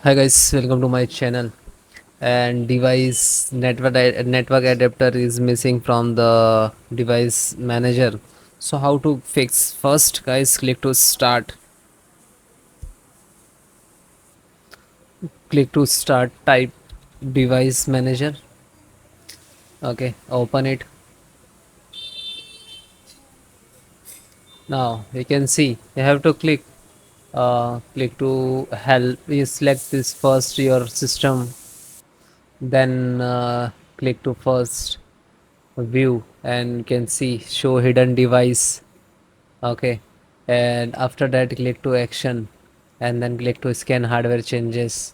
Hi guys, welcome to my channel. And device network adapter is missing from the device manager. So how to fix? First, guys, click to start. Click to start. Type device manager. Okay, open it. Now you can see you have to click to help. You select this first your system, then click to first view and you can see show hidden device. Okay, and after that click to action and then click to scan hardware changes.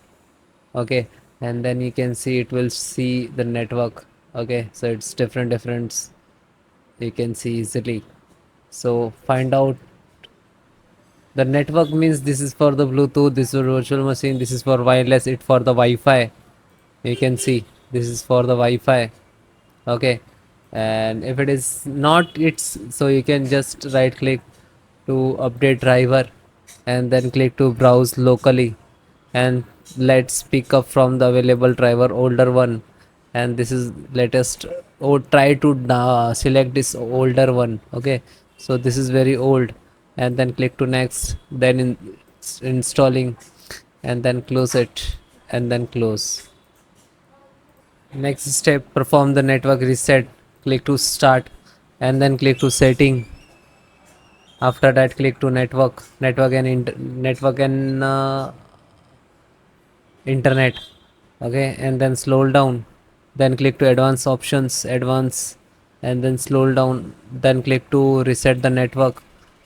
Okay, and then you can see it will see the network. Okay, so it's different, you can see easily. So find out the network means this is for the Bluetooth, this is virtual machine, this is for wireless, it for the Wi-Fi. You can see this is for the Wi-Fi. Okay, and if it is not, it's so you can just right click to update driver and then click to browse locally, and let's pick up from the available driver older one, and this is latest, or try to select this older one. Okay, so this is very old, and then click to next, then installing, and then close it, and then close. Next step, perform the network reset. Click to start and then click to setting. After that click to network and internet. Okay, and then slow down, then click to advanced options, advanced, and then slow down, then click to reset the network,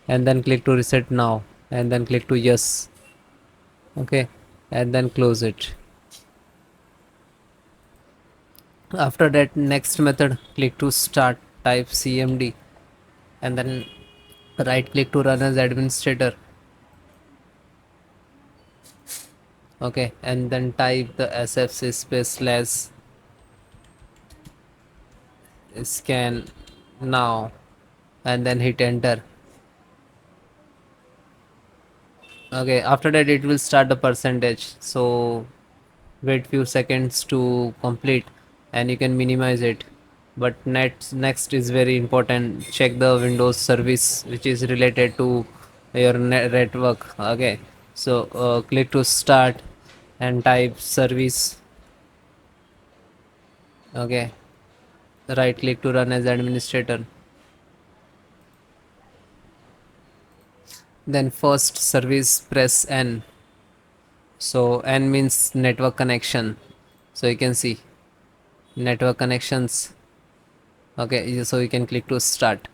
and then click to reset now, and then click to yes. Okay, and then close it. After that, next method, click to start, type cmd, and then right click to run as administrator. Okay, and then type the sfc space slash scan now, and then hit enter. Okay, after that it will start the percentage, so wait few seconds to complete, and you can minimize it. But next is very important, check the windows service which is related to your network. Okay, so click to start and type service. Okay, right click to run as administrator, then first service press n. So n means network connection, so you can see network connections. Okay, so you can click to start.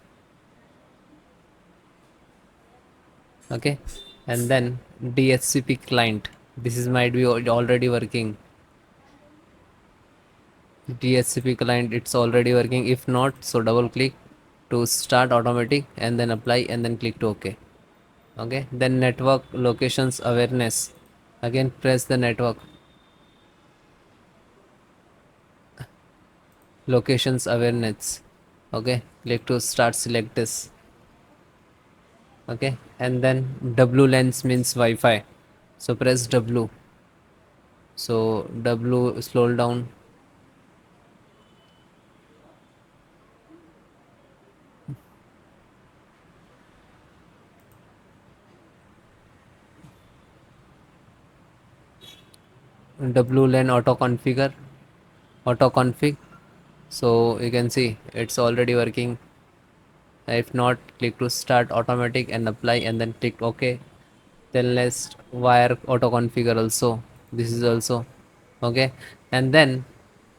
Okay, and then DHCP client, this is might be already working. DHCP client, it's already working. If not, so double click to start automatic and then apply and then click to OK. Okay, then network locations awareness, again press the network locations awareness. Okay, click to start, select this. Okay, and then W lens means Wi-Fi, so press W. So W, scroll down. WLAN auto config, so you can see it's already working. If not, click to start automatic and apply and then click OK. Then let's wire auto configure also, this is also okay, and then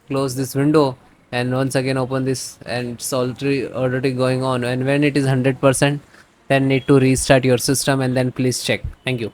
close this window and once again open this, and it's already going on. And when it is 100%, then need to restart your system and then please check. Thank you.